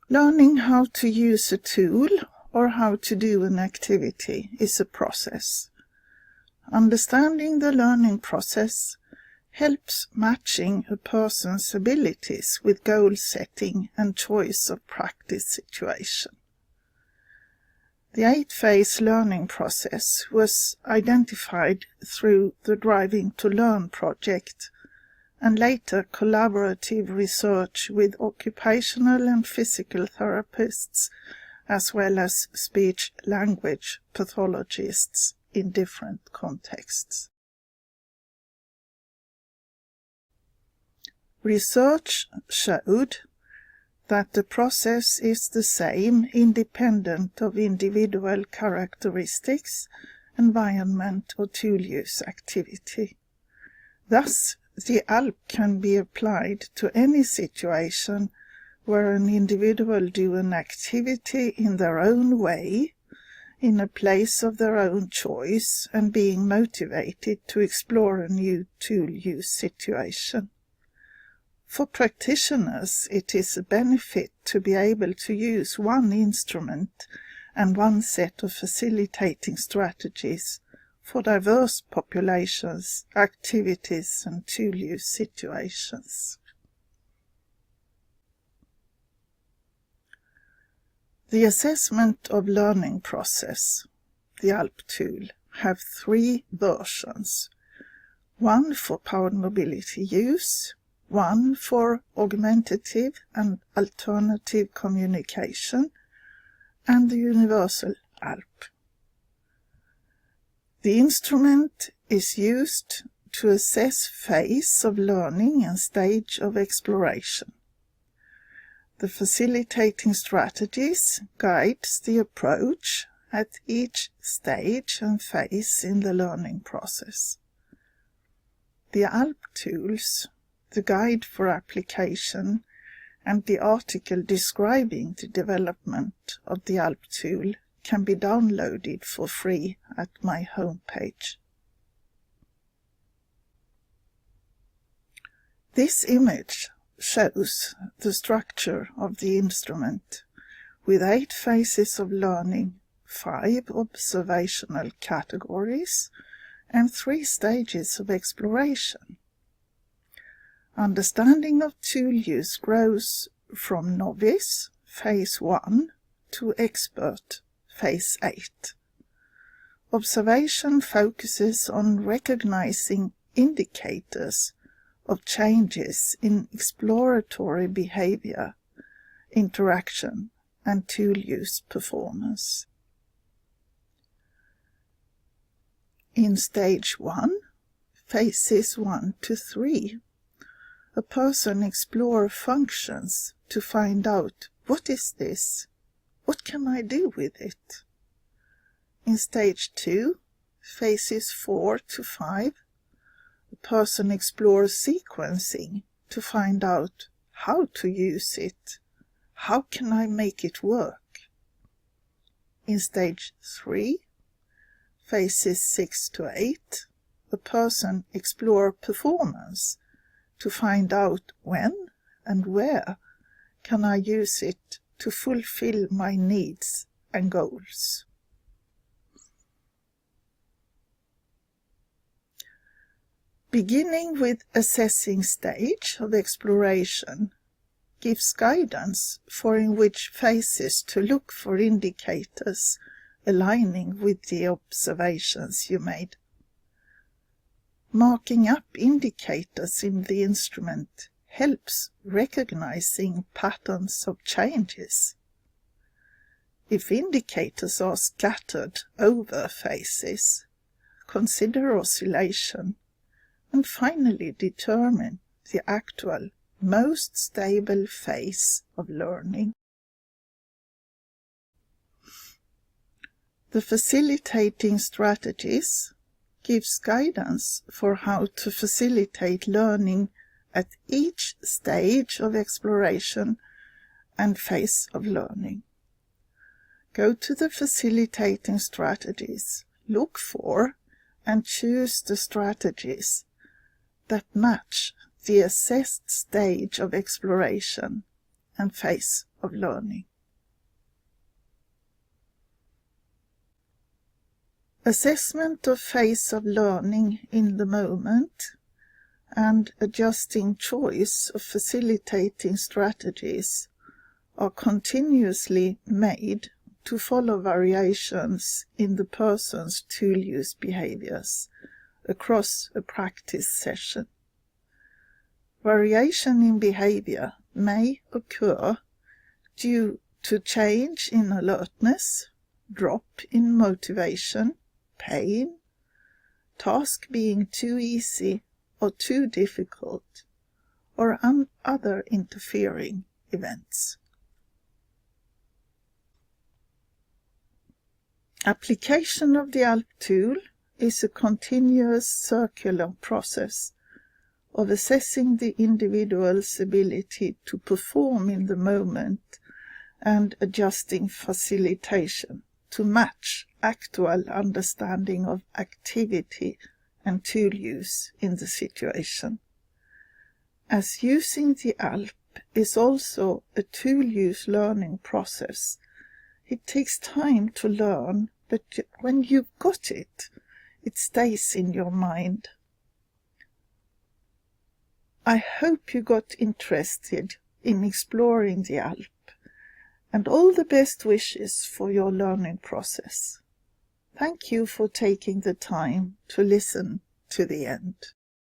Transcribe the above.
Learning how to use a tool or how to do an activity is a process. Understanding the learning process helps matching a person's abilities with goal setting and choice of practice situation. The 8-phase learning process was identified through the Driving to Learn project and later collaborative research with occupational and physical therapists as well as speech-language pathologists in different contexts. Research showed that the process is the same independent of individual characteristics, environment or tool use activity. Thus, the ALP can be applied to any situation where an individual do an activity in their own way, in a place of their own choice, and being motivated to explore a new tool use situation. For practitioners, it is a benefit to be able to use one instrument and one set of facilitating strategies for diverse populations, activities and tool use situations. The assessment of learning process, the ALP-tool, have 3 versions. One for powered mobility use, one for augmentative and alternative communication, and the universal ALP. The instrument is used to assess phase of learning and stage of exploration. The facilitating strategies guides the approach at each stage and phase in the learning process. The ALP tools, the guide for application, and the article describing the development of the ALP tool can be downloaded for free at my homepage. This image shows the structure of the instrument with 8 phases of learning, 5 observational categories, and 3 stages of exploration. Understanding of tool use grows from novice, phase 1, to expert, phase 8. Observation focuses on recognizing indicators of changes in exploratory behavior, interaction, and tool use performance. In stage 1, phases 1 to 3, a person explores functions to find out, what is this? What can I do with it? In stage 2, phases 4 to 5, a person explores sequencing to find out how to use it. How can I make it work? In stage 3, phases 6 to 8, a person explores performance to find out when and where can I use it to fulfill my needs and goals. Beginning with assessing stage of exploration gives guidance for in which phases to look for indicators aligning with the observations you made. Marking up indicators in the instrument helps recognizing patterns of changes. If indicators are scattered over phases, consider oscillation and finally determine the actual most stable phase of learning. The facilitating strategies gives guidance for how to facilitate learning at each stage of exploration and phase of learning. Go to the facilitating strategies, look for and choose the strategies that match the assessed stage of exploration and phase of of learning. Assessment of phase of learning in the moment and adjusting choice of facilitating strategies are continuously made to follow variations in the person's tool use behaviors across a practice session. Variation in behavior may occur due to change in alertness, drop in motivation, pain, task being too easy or too difficult, or other interfering events. Application of the ALP-tool is a continuous circular process of assessing the individual's ability to perform in the moment and adjusting facilitation to match actual understanding of activity and tool use in the situation. As using the ALP is also a tool use learning process, it takes time to learn, but when you've got it, it stays in your mind. I hope you got interested in exploring the ALP, and all the best wishes for your learning process. Thank you for taking the time to listen to the end.